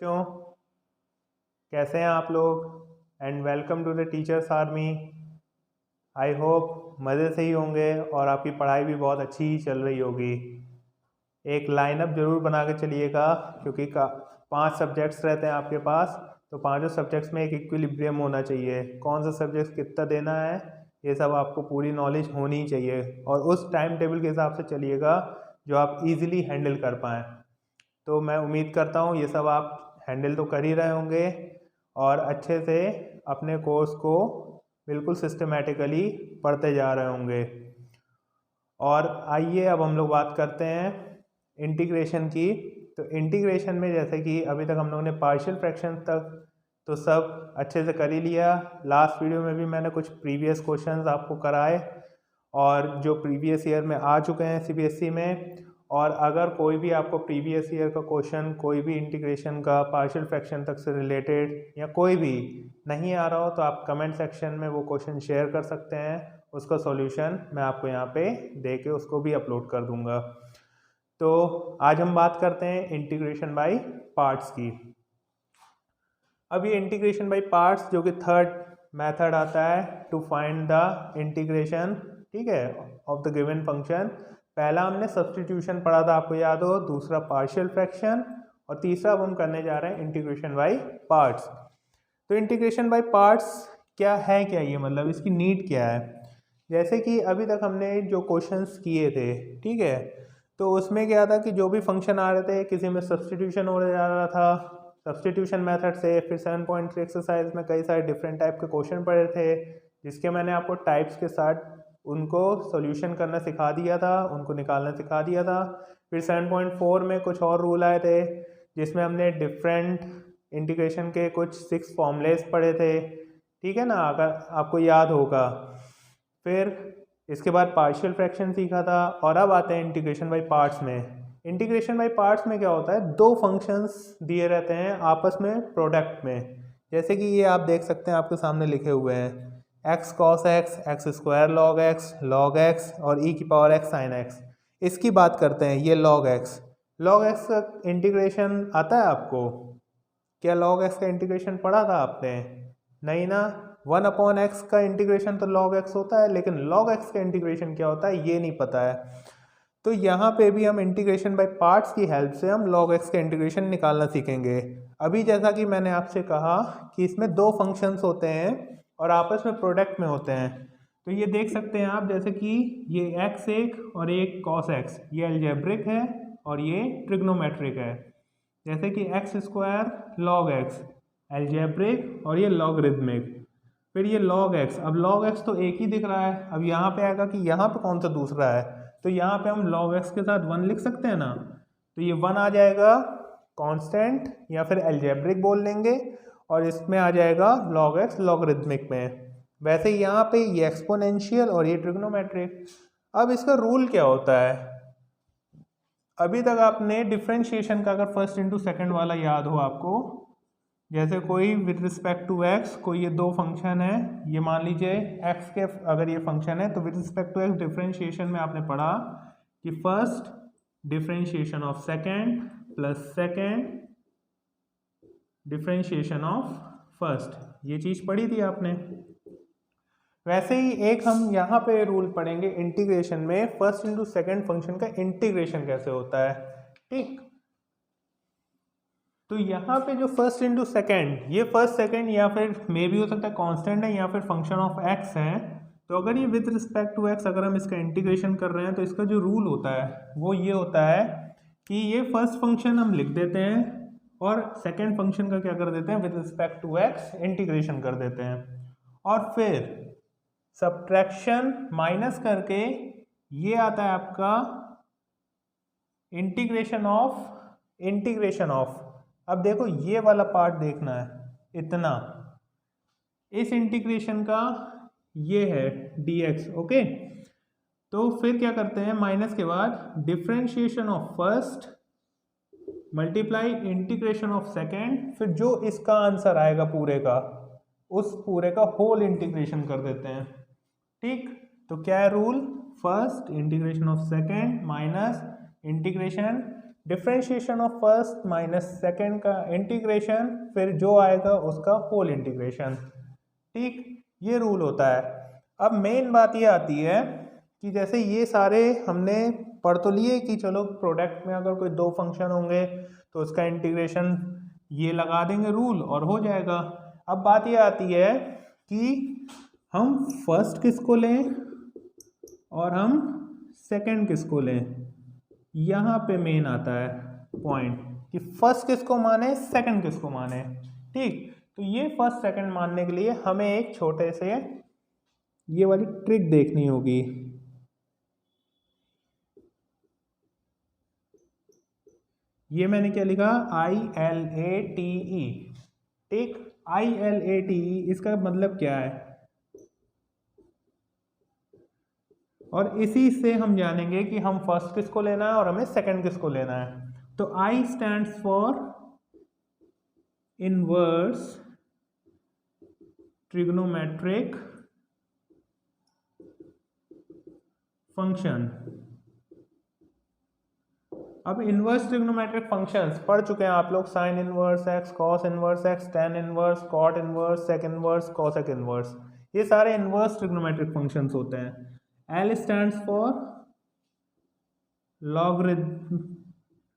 बच्चों, कैसे हैं आप लोग and welcome to the teachers army. I hope मज़े से ही होंगे और आपकी पढ़ाई भी बहुत अच्छी ही चल रही होगी। एक लाइनअप ज़रूर बना के चलिएगा क्योंकि 5 सब्जेक्ट्स रहते हैं आपके पास, तो पांचों सब्जेक्ट्स में एक इक्विलिब्रियम होना चाहिए। कौन सा सब्जेक्ट कितना देना है ये सब आपको पूरी नॉलेज होनी चाहिए और उस टाइम टेबल के हिसाब से चलिएगा जो आप इजीली हैंडल कर पाएँ। तो मैं उम्मीद करता हूँ ये सब आप हैंडल तो कर ही रहे होंगे और अच्छे से अपने कोर्स को बिल्कुल सिस्टमेटिकली पढ़ते जा रहे होंगे। और आइए अब हम लोग बात करते हैं इंटीग्रेशन की। तो इंटीग्रेशन में जैसे कि अभी तक हम लोगों ने पार्शियल फ्रैक्शन तक तो सब अच्छे से कर ही लिया। लास्ट वीडियो में भी मैंने कुछ प्रीवियस क्वेश्चंस आपको कराए और जो प्रीवियस ईयर में आ चुके हैं सीबीएसई में। और अगर कोई भी आपको प्रीवियस ईयर का क्वेश्चन कोई भी इंटीग्रेशन का पार्शियल फ्रैक्शन तक से रिलेटेड या कोई भी नहीं आ रहा हो तो आप कमेंट सेक्शन में वो क्वेश्चन शेयर कर सकते हैं। उसका सॉल्यूशन मैं आपको यहाँ पे दे के उसको भी अपलोड कर दूंगा। तो आज हम बात करते हैं इंटीग्रेशन बाय पार्ट्स की। अब ये इंटीग्रेशन बाय पार्ट्स जो कि थर्ड मेथड आता है टू फाइंड द इंटीग्रेशन, ठीक है, ऑफ द गिवन फंक्शन। पहला हमने सब्स्टिट्यूशन पढ़ा था, आपको याद हो, दूसरा पार्शियल फ्रैक्शन और तीसरा अब हम करने जा रहे हैं इंटीग्रेशन बाय पार्ट्स। तो इंटीग्रेशन बाय पार्ट्स क्या है, क्या ये मतलब इसकी नीड क्या है। जैसे कि अभी तक हमने जो क्वेश्चंस किए थे, ठीक है, तो उसमें क्या था कि जो भी फंक्शन आ रहे थे किसी में सब्स्टिट्यूशन हो जा रहा था सब्स्टिट्यूशन मेथड से। फिर 7.3 एक्सरसाइज में कई सारे डिफरेंट टाइप के क्वेश्चन पढ़े थे जिसके मैंने आपको टाइप्स के साथ उनको सॉल्यूशन करना सिखा दिया था, उनको निकालना सिखा दिया था। फिर 7.4 में कुछ और रूल आए थे जिसमें हमने डिफरेंट इंटीग्रेशन के कुछ 6 फॉर्मूलेस पढ़े थे, ठीक है ना, अगर आपको याद होगा। फिर इसके बाद पार्शियल फ्रैक्शन सीखा था और अब आते हैं इंटीग्रेशन बाय पार्ट्स में। इंटीग्रेशन बाय पार्ट्स में क्या होता है, दो फंक्शंस दिए रहते हैं आपस में प्रोडक्ट में। जैसे कि ये आप देख सकते हैं आपके सामने लिखे हुए हैं x cos x, x square log x और ई की पावर एक्स साइन एक्स। इसकी बात करते हैं, ये लॉग एक्स का इंटीग्रेशन आता है आपको? क्या लॉग एक्स का इंटीग्रेशन पढ़ा था आपने? नहीं ना। 1/x का इंटीग्रेशन तो log x होता है, लेकिन log x का इंटीग्रेशन क्या होता है ये नहीं पता है। तो यहाँ पे भी हम इंटीग्रेशन बाय पार्ट्स की हेल्प से हम log x का इंटीग्रेशन निकालना सीखेंगे। अभी जैसा कि मैंने आपसे कहा कि इसमें दो फंक्शंस होते हैं और आपस में प्रोडक्ट में होते हैं। तो ये देख सकते हैं आप, जैसे कि ये x एक और एक cos x, ये अलजेब्रिक है और ये ट्रिग्नोमेट्रिक है। जैसे कि x square log x algebraic और ये लॉगरिथमिक। फिर ये log x, अब log x तो एक ही दिख रहा है, अब यहाँ पे आएगा कि यहाँ पे कौन सा दूसरा है, तो यहाँ पे हम log x के साथ 1 लिख सकते हैं ना। तो ये 1 आ जाएगा कांस्टेंट या फिर अलजेब्रिक बोल लेंगे और इसमें आ जाएगा log x लॉगरिथमिक में। वैसे यहाँ पे ये एक्सपोनेंशियल और ये ट्रिग्नोमेट्रिक। अब इसका रूल क्या होता है, अभी तक आपने डिफ्रेंशिएशन का अगर फर्स्ट इंटू सेकेंड वाला याद हो आपको, जैसे कोई विद रिस्पेक्ट टू एक्स, कोई ये दो फंक्शन है, ये मान लीजिए एक्स के अगर ये फंक्शन है तो with respect to X differentiation में आपने पढ़ा कि first differentiation of second plus second differentiation of first, ये चीज़ पढ़ी थी आपने। वैसे ही एक हम यहाँ पे रूल पढ़ेंगे इंटीग्रेशन में, फर्स्ट इंटू सेकेंड फंक्शन का इंटीग्रेशन कैसे होता है, ठीक। तो यहाँ पे जो फर्स्ट इंटू सेकेंड, ये फर्स्ट सेकेंड या फिर मे भी हो सकता है कांस्टेंट है या फिर फंक्शन ऑफ एक्स है। तो अगर ये विद रिस्पेक्ट टू एक्स अगर हम इसका इंटीग्रेशन कर रहे हैं तो इसका जो रूल होता है वो ये होता है कि ये फर्स्ट फंक्शन हम लिख देते हैं और सेकेंड फंक्शन का क्या कर देते हैं, with respect to X integration कर देते हैं और फिर सब्ट्रैक्शन माइनस करके ये आता है आपका इंटीग्रेशन ऑफ। अब देखो ये वाला पार्ट देखना है, इतना इस इंटीग्रेशन का ये है dx, ओके। तो फिर क्या करते हैं, माइनस के बाद differentiation of first multiply integration of second, फिर जो इसका आंसर आएगा पूरे का उस पूरे का होल इंटीग्रेशन कर देते हैं, ठीक। तो क्या है rule, first integration of second minus integration differentiation of first minus second का इंटीग्रेशन, फिर जो आएगा उसका होल इंटीग्रेशन। ठीक, ये रूल होता है। अब मेन बात ये आती है कि जैसे ये सारे हमने पढ़ तो लिए कि चलो प्रोडक्ट में अगर कोई दो फंक्शन होंगे तो उसका इंटीग्रेशन ये लगा देंगे रूल और हो जाएगा। अब बात ये आती है कि हम फर्स्ट किसको लें और हम सेकंड किसको लें। यहाँ पे मेन आता है पॉइंट कि फर्स्ट किसको माने, सेकंड किसको माने। ठीक, तो ये फर्स्ट सेकंड मानने के लिए हमें एक छोटे से ये वाली ट्रिक देखनी होगी। ये मैंने क्या लिखा, ILATE। ठीक, ILATE इसका मतलब क्या है, और इसी से हम जानेंगे कि हम फर्स्ट किसको लेना है और हमें सेकंड किसको लेना है। तो I stands for inverse trigonometric function. अब इनवर्स ट्रिग्नोमेट्रिक फंक्शंस पढ़ चुके हैं आप लोग, sine inverse X, cos inverse X, tan inverse, cot inverse, sec inverse, cosec inverse, ये सारे इनवर्स ट्रिग्नोमेट्रिक फंक्शंस होते हैं। L stands for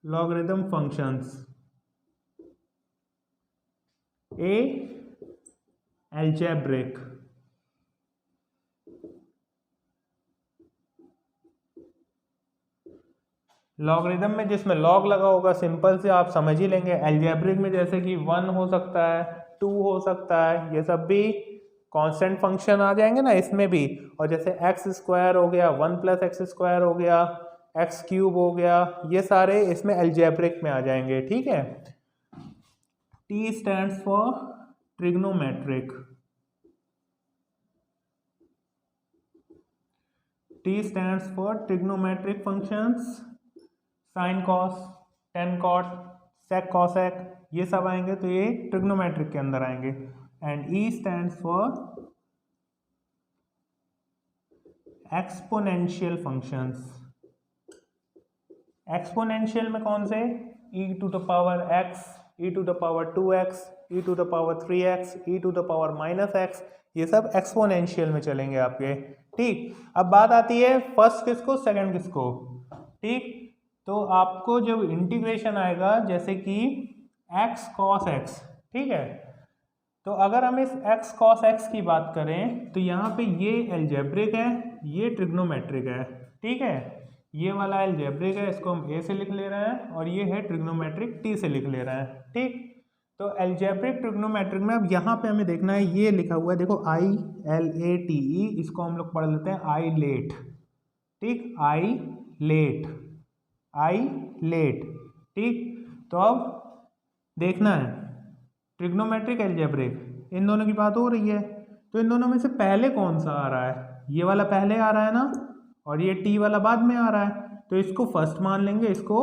logarithm functions. A algebraic. Logarithm में जिसमें लॉग लगा होगा सिंपल से आप समझ ही लेंगे। अलजेब्रिक में जैसे कि 1 हो सकता है, 2 हो सकता है, ये सब भी कांस्टेंट फंक्शन आ जाएंगे ना इसमें भी। और जैसे एक्स स्क्वायर हो गया, 1 + x स्क्वायर हो गया, एक्स क्यूब हो गया, ये सारे इसमें अलजेब्रिक में आ जाएंगे। ठीक है। T stands for trigonometric. T stands for trigonometric functions, sine cos, tan cot, sec cosec, ये सब आएंगे तो ये ट्रिग्नोमेट्रिक के अंदर आएंगे। And E stands for exponential functions. Exponential में कौन से, e⁻x, e⁻2x, e⁻3x, e⁻−x, ये सब एक्सपोनेंशियल में चलेंगे आपके। ठीक, अब बात आती है फर्स्ट किसको, सेकंड किसको। ठीक, तो आपको जब इंटीग्रेशन आएगा जैसे कि x cos x, ठीक है, तो अगर हम इस x cos x की बात करें तो यहाँ पे ये अलजेब्रिक है, ये ट्रिग्नोमेट्रिक है। ठीक है, ये वाला अलजेब्रिक है, इसको हम a से लिख ले रहे हैं, और ये है ट्रिग्नोमेट्रिक t से लिख ले रहे हैं। ठीक, तो अलजेब्रिक ट्रिग्नोमेट्रिक में अब यहाँ पे हमें देखना है, ये लिखा हुआ है देखो ILATE, इसको हम लोग पढ़ लेते हैं आईलेट। ठीक, आईलेट। ठीक, तो अब देखना है ट्रिग्नोमेट्रिक अलजेब्रिक, इन दोनों की बात हो रही है, तो इन दोनों में से पहले कौन सा आ रहा है, ये वाला पहले आ रहा है ना, और ये t वाला बाद में आ रहा है, तो इसको फर्स्ट मान लेंगे, इसको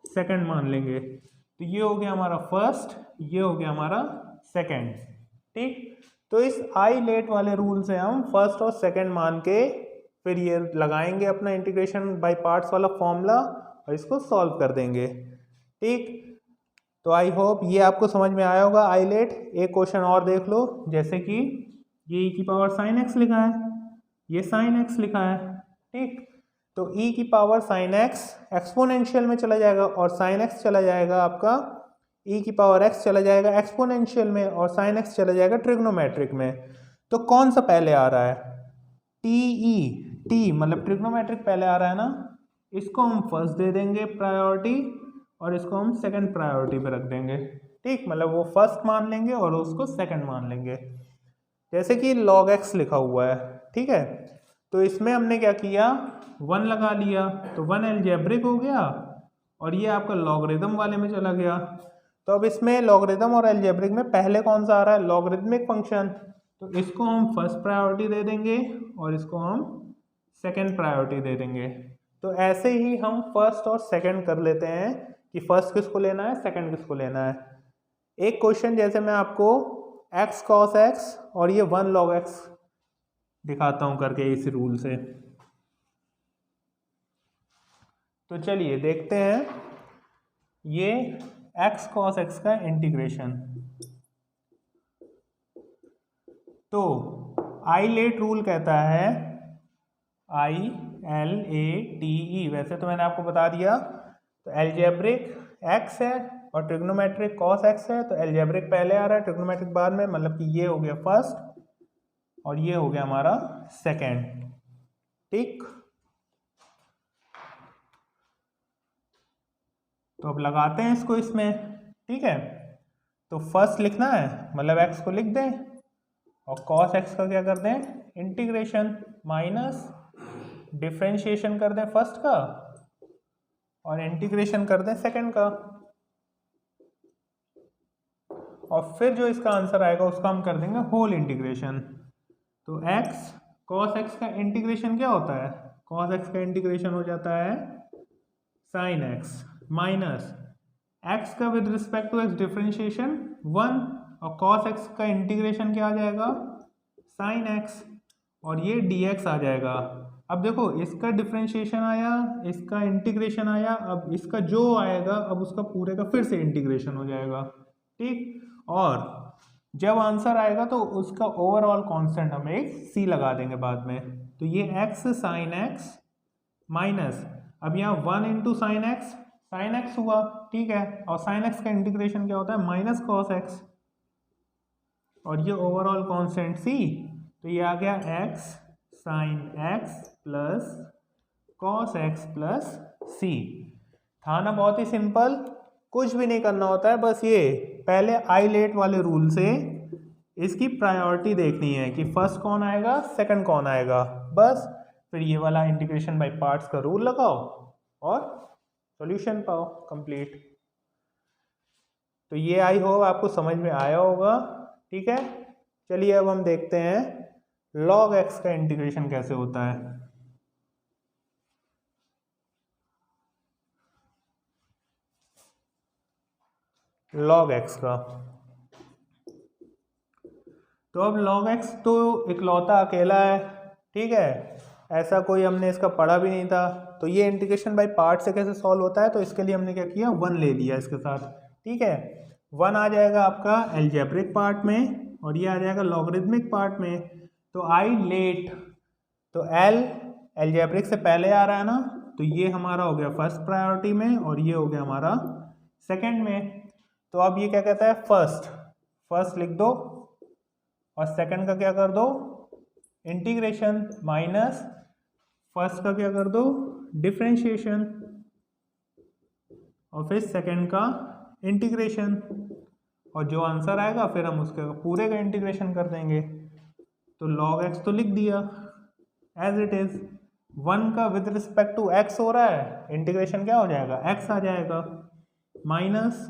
सेकंड मान लेंगे। तो ये हो गया हमारा फर्स्ट, ये हो गया हमारा सेकंड। ठीक, तो इस आईलेट वाले रूल से हम फर्स्ट और सेकंड मान के फिर ये लगाएंगे अपना इंटीग्रेशन बाय पार्ट्स वाला फॉर्मूला और इसको सॉल्व कर देंगे। ठीक, तो आई होप ये आपको समझ में आया होगा आईलेट। एक क्वेश्चन और देख लो, जैसे कि ये e⁻sin x लिखा है, ये sin x लिखा है। ठीक, तो e⁻sin x एक्सपोनेंशियल में चला जाएगा और sin x चला जाएगा आपका, e⁻x चला जाएगा एक्सपोनेंशियल में और sin x चला जाएगा ट्रिग्नोमेट्रिक में। तो कौन सा पहले आ रहा है, t मतलब ट्रिग्नोमेट्रिक पहले आ रहा है ना, इसको हम फर्स्ट दे देंगे प्रायोरिटी और इसको हम सेकंड प्रायोरिटी पे रख देंगे। ठीक, मतलब वो फर्स्ट मान लेंगे और उसको सेकंड मान लेंगे। जैसे कि log x लिखा हुआ है, ठीक है, तो इसमें हमने क्या किया, 1 लगा लिया, तो 1 अलजेब्रिक हो गया और ये आपका लॉगरिथम वाले में चला गया। तो अब इसमें लॉगरिथम और अलजेब्रिक में पहले कौन सा आ रहा है, लॉगरिथमिक फंक्शन, तो इसको हम फर्स्ट प्रायोरिटी दे देंगे और इसको हम सेकंड प्रायोरिटी दे देंगे। तो ऐसे ही हम फर्स्ट और सेकंड कर लेते हैं कि फर्स्ट किसको लेना है, सेकंड किसको लेना है। एक क्वेश्चन जैसे मैं आपको x cos x और ये 1 log x दिखाता हूं करके इस रूल से। तो चलिए देखते हैं ये x cos x का इंटीग्रेशन। तो आइलेट रूल कहता है, ILATE, वैसे तो मैंने आपको बता दिया। तो एल्जेब्रिक x है और ट्रिग्नोमेट्रिक cos x है, तो एल्जेब्रिक पहले आ रहा है, ट्रिग्नोमेट्रिक बाद में, मतलब कि ये हो गया फर्स्ट और ये हो गया हमारा सेकेंड। ठीक, तो अब लगाते हैं इसको इसमें। ठीक है, तो फर्स्ट लिखना है, मतलब x को लिख दें और cos x का क्या कर दें, इंटीग्रेशन, माइनस डिफ्रेंशिएशन कर दें फर्स्ट का और इंटीग्रेशन कर दें सेकंड का, और फिर जो इसका आंसर आएगा उसका हम कर देंगे होल इंटीग्रेशन। तो x cos x का इंटीग्रेशन क्या होता है, cos x का इंटीग्रेशन हो जाता है sin x, माइनस x का with respect to x differentiation 1 और cos x का इंटीग्रेशन क्या आ जाएगा, sin x, और ये dx आ जाएगा। अब देखो इसका डिफ्रेंशिएशन आया, इसका इंटीग्रेशन आया, अब इसका जो आएगा अब उसका पूरे का फिर से इंटीग्रेशन हो जाएगा। ठीक, और जब आंसर आएगा तो उसका ओवरऑल कांस्टेंट हम एक c लगा देंगे बाद में। तो ये x sin x माइनस, अब यहाँ 1 इंटू साइन एक्स हुआ। ठीक है, और साइन एक्स का इंटीग्रेशन क्या होता है, माइनस कॉस एक्स, और ये ओवरऑल कांस्टेंट c, तो ये आ गया x sine x plus cos X plus c। था ना बहुत ही सिंपल, कुछ भी नहीं करना होता है, बस ये पहले आइलेट वाले रूल से इसकी प्रायोरिटी देखनी है कि फर्स्ट कौन आएगा सेकंड कौन आएगा, बस। फिर ये वाला इंटीग्रेशन बाय पार्ट्स का रूल लगाओ और सॉल्यूशन पाओ कंप्लीट। तो ये आई होप आपको समझ में आया होगा। ठीक है, चलिए अब हम देखते हैं log x का इंटीग्रेशन कैसे होता है। log x का, तो अब log x तो इकलौता अकेला है। ठीक है, ऐसा कोई हमने इसका पढ़ा भी नहीं था। तो ये इंटीग्रेशन बाय पार्ट से कैसे सॉल्व होता है, तो इसके लिए हमने क्या किया, 1 ले लिया इसके साथ। ठीक है, 1 आ जाएगा आपका एल्जेब्रिक पार्ट में और ये आ जाएगा लॉगरिथमिक पार्ट में। तो आई लेट, तो एल एल्जेब्रिक से पहले आ रहा है ना, तो ये हमारा हो गया फर्स्ट प्रायोरिटी में और ये हो गया हमारा सेकेंड में। तो अब ये क्या कहता है, फर्स्ट लिख दो और सेकंड का क्या कर दो, इंटीग्रेशन, माइनस फर्स्ट का क्या कर दो, डिफरेंशिएशन, और फिर सेकंड का इंटीग्रेशन, और जो आंसर आएगा फिर हम उसके पूरे का इंटीग्रेशन कर देंगे। तो log x तो लिख दिया एज इट इज, 1 का विद रिस्पेक्ट टू x हो रहा है, इंटीग्रेशन क्या हो जाएगा, x आ जाएगा, माइनस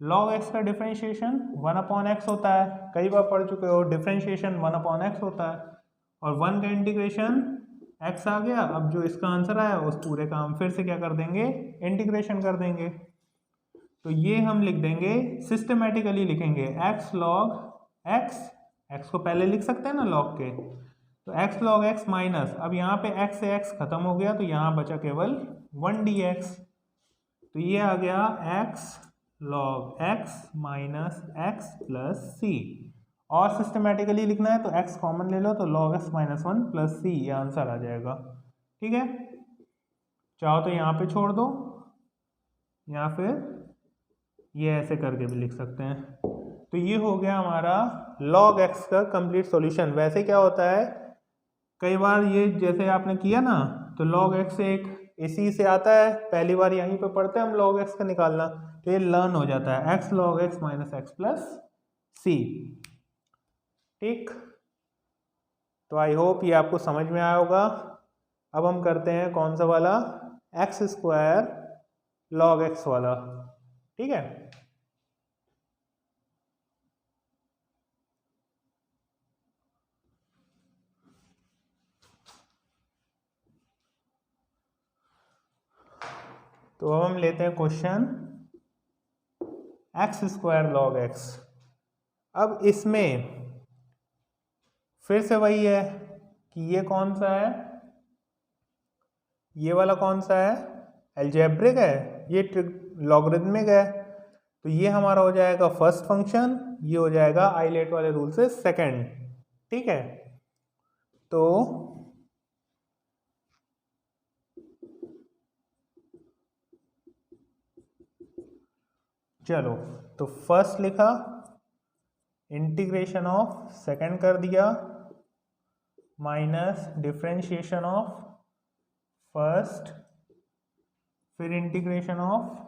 log x का डिफरेंशिएशन 1/x होता है, कई बार पढ़ चुके हो, डिफरेंशिएशन 1/x होता है, और 1 का इंटीग्रेशन x आ गया। अब जो इसका आंसर आया उस पूरे का हम फिर से क्या कर देंगे, इंटीग्रेशन कर देंगे। तो ये हम लिख देंगे, सिस्टमेटिकली लिखेंगे x log x को पहले लिख सकते हैं ना log के, तो x log x माइनस, अब यहाँ पे x से x खत्म हो गया तो यहाँ बचा केवल 1 dx, तो ये आ गया x log x minus x plus c, और सिस्टमेटिकली लिखना है तो x कॉमन ले लो, तो log x minus 1 plus c, ये आंसर आ जाएगा। ठीक है, चाहो तो यहाँ पे छोड़ दो या फिर ये ऐसे करके भी लिख सकते हैं। तो ये हो गया हमारा log x का कंप्लीट सॉल्यूशन। वैसे क्या होता है, कई बार ये जैसे आपने किया ना, तो log x एक इसी से आता है, पहली बार यहीं पे पढ़ते हैं हम log x का निकालना, तो ये लर्न हो जाता है, x log x minus x plus c। ठीक, तो आई होप ये आपको समझ में आया होगा। अब हम करते हैं कौन सा वाला, एक्स स्क्वायर log x वाला। ठीक है, तो अब हम लेते हैं question x square log x। अब इसमें फिर से वही है कि ये कौन सा है, ये वाला कौन सा है, एल्जेब्रिक है, ये लॉगरिथमिक है, तो ये हमारा हो जाएगा फर्स्ट फंक्शन, ये हो जाएगा आइलेट वाले रूल से सेकंड। ठीक है, तो चलो, तो फर्स्ट लिखा, इंटीग्रेशन ऑफ सेकंड कर दिया, माइनस डिफरेंशिएशन ऑफ फर्स्ट, फिर इंटीग्रेशन ऑफ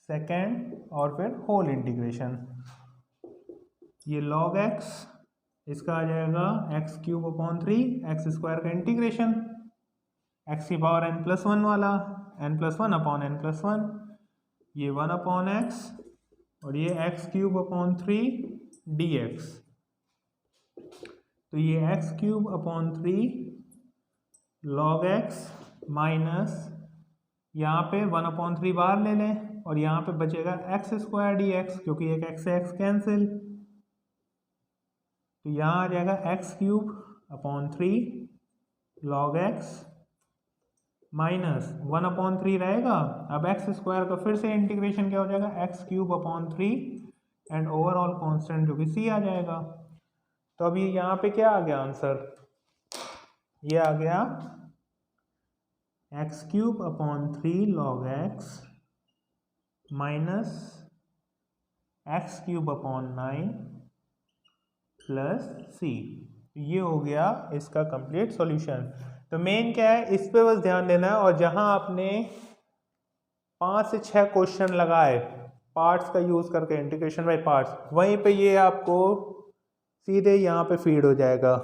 सेकंड, और फिर होल इंटीग्रेशन। ये log x, इसका आ जाएगा x³ x स्क्वायर का इंटीग्रेशन, x की पावर n+1 वाला, n+1/n+1, ये 1/x, और ये x³ dx। तो ये x³ log x माइनस, यहाँ पे 1/3 बाहर ले लें, और यहाँ पे बचेगा x² dx, क्योंकि एक x से x कैंसिल, तो यहाँ आ जाएगा x³ log x माइनस 1/3 रहेगा। अब x² का फिर से इंटीग्रेशन क्या हो जाएगा, x³ एंड ओवरऑल कांस्टेंट जो कि c आ जाएगा। तो अब ये यहाँ पे क्या आ गया आंसर, ये आ गया x³ log x minus x³ plus c। ये हो गया इसका कंप्लीट सॉल्यूशन। तो मेन क्या है, इस पे बस ध्यान देना है, और जहां आपने 5 से 6 क्वेश्चन लगाए पार्ट्स का यूज करके, इंटीग्रेशन बाय पार्ट्स, वहीं पे ये आपको सीधे यहाँ पे फीड हो जाएगा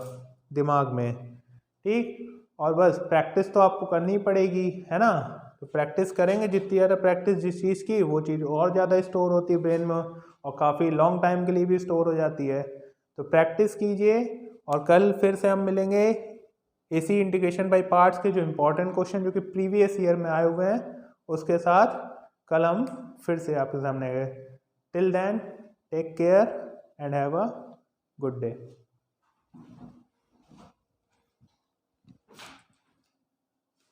दिमाग में। ठीक, और बस प्रैक्टिस तो आपको करनी पड़ेगी, है ना। तो प्रैक्टिस करेंगे, जितनी ज़्यादा प्रैक्टिस जिस चीज़ की, वो चीज़ और ज़्यादा स्टोर होती है ब्रेन में, और काफ़ी लॉन्ग टाइम के लिए भी स्टोर हो जाती है। तो प्रैक्टिस कीजिए, और कल फिर से हम मिलेंगे इसी इंटीग्रेशन बाय पार्ट्स के जो इंपॉर्टेंट क्वेश्चन जो कि प्रीवियस ईयर में आए हुए हैं उसके साथ कल हम फिर से आपके सामने गए। Till then take care and have a good day.